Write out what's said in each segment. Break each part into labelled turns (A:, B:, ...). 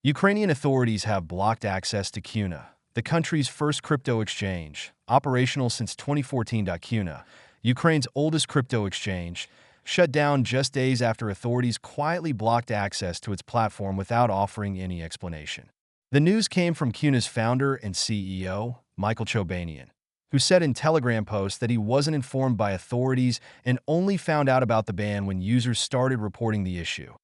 A: Ukrainian authorities have blocked access to Kuna, the country's first crypto exchange, operational since 2014. Kuna, Ukraine's oldest crypto exchange, shut down just days after authorities quietly blocked access to its platform without offering any explanation. The news came from Kuna's founder and CEO, Michael Chobanian, who said in Telegram posts that he wasn't informed by authorities and only found out about the ban when users started reporting the issue.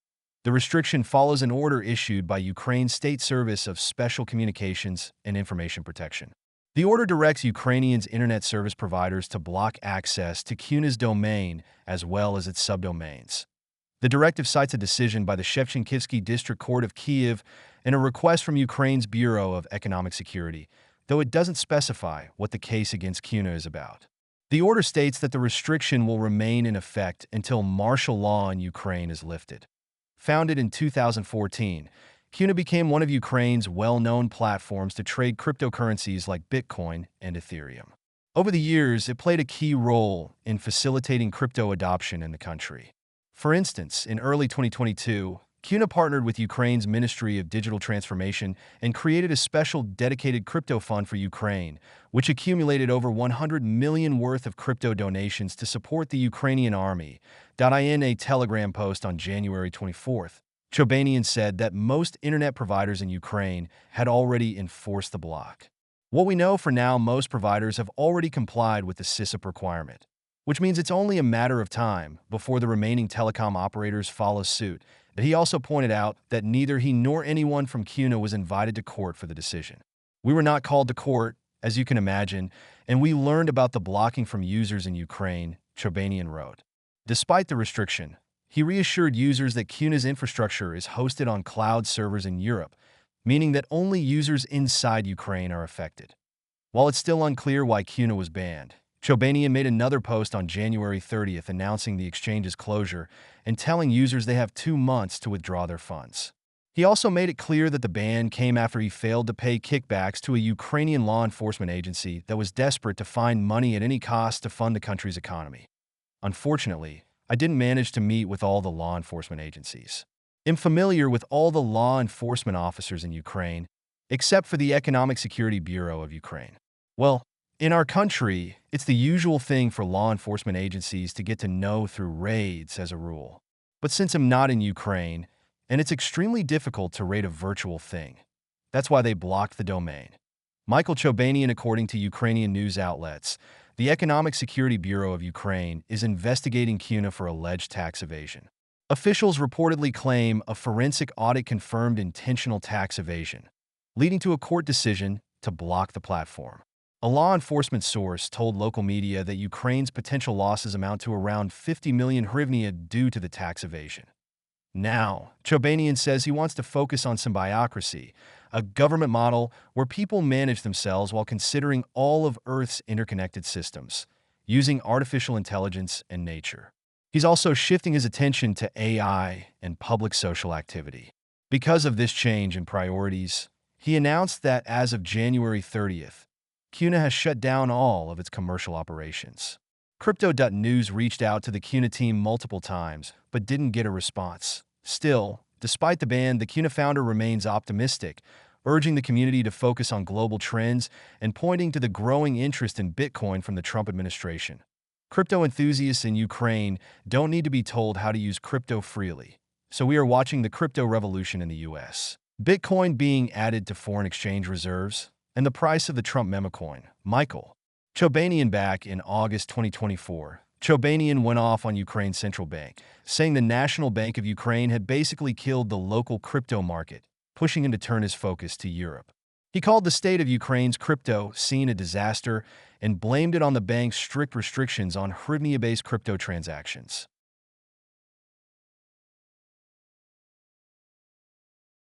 A: The restriction follows an order issued by Ukraine's State Service of Special Communications and Information Protection. The order directs Ukrainians' internet service providers to block access to Kuna's domain as well as its subdomains. The directive cites a decision by the Shevchenkivsky District Court of Kyiv and a request from Ukraine's Bureau of Economic Security, though it doesn't specify what the case against Kuna is about. The order states that the restriction will remain in effect until martial law in Ukraine is lifted. Founded in 2014, Kuna became one of Ukraine's well-known platforms to trade cryptocurrencies like Bitcoin and Ethereum. Over the years, it played a key role in facilitating crypto adoption in the country. For instance, in early 2022, Kuna partnered with Ukraine's Ministry of Digital Transformation and created a special dedicated crypto fund for Ukraine, which accumulated over 100 million worth of crypto donations to support the Ukrainian army. In a Telegram post on January 24th, Chobanian said that most internet providers in Ukraine had already enforced the block. What we know for now, most providers have already complied with the CISIP requirement, which means it's only a matter of time before the remaining telecom operators follow suit. But he also pointed out that neither he nor anyone from Kuna was invited to court for the decision. "We were not called to court, as you can imagine, and we learned about the blocking from users in Ukraine," Chobanian wrote. Despite the restriction, he reassured users that Kuna's infrastructure is hosted on cloud servers in Europe, meaning that only users inside Ukraine are affected. While it's still unclear why Kuna was banned, Chobanian made another post on January 30th announcing the exchange's closure and telling users they have 2 months to withdraw their funds. He also made it clear that the ban came after he failed to pay kickbacks to a Ukrainian law enforcement agency that was desperate to find money at any cost to fund the country's economy. "Unfortunately, I didn't manage to meet with all the law enforcement agencies. I'm familiar with all the law enforcement officers in Ukraine, except for the Economic Security Bureau of Ukraine. Well, in our country, it's the usual thing for law enforcement agencies to get to know through raids as a rule. But since I'm not in Ukraine, and it's extremely difficult to raid a virtual thing, that's why they blocked the domain." Michael Chobanian, according to Ukrainian news outlets, the Economic Security Bureau of Ukraine is investigating Kuna for alleged tax evasion. Officials reportedly claim a forensic audit confirmed intentional tax evasion, leading to a court decision to block the platform. A law enforcement source told local media that Ukraine's potential losses amount to around 50 million hryvnia due to the tax evasion. Now, Chobanian says he wants to focus on symbiocracy, a government model where people manage themselves while considering all of Earth's interconnected systems, using artificial intelligence and nature. He's also shifting his attention to AI and public social activity. Because of this change in priorities, he announced that as of January 30th, Kuna has shut down all of its commercial operations. Crypto.news reached out to the Kuna team multiple times, but didn't get a response. Still, despite the ban, the Kuna founder remains optimistic, urging the community to focus on global trends and pointing to the growing interest in Bitcoin from the Trump administration. Crypto enthusiasts in Ukraine don't need to be told how to use crypto freely, so we are watching the crypto revolution in the US. Bitcoin being added to foreign exchange reserves, and the price of the Trump memecoin. Michael Chobanian. Back in August 2024, Chobanian went off on Ukraine's central bank, saying the National Bank of Ukraine had basically killed the local crypto market, pushing him to turn his focus to Europe. He called the state of Ukraine's crypto scene a disaster and blamed it on the bank's strict restrictions on hryvnia-based crypto transactions.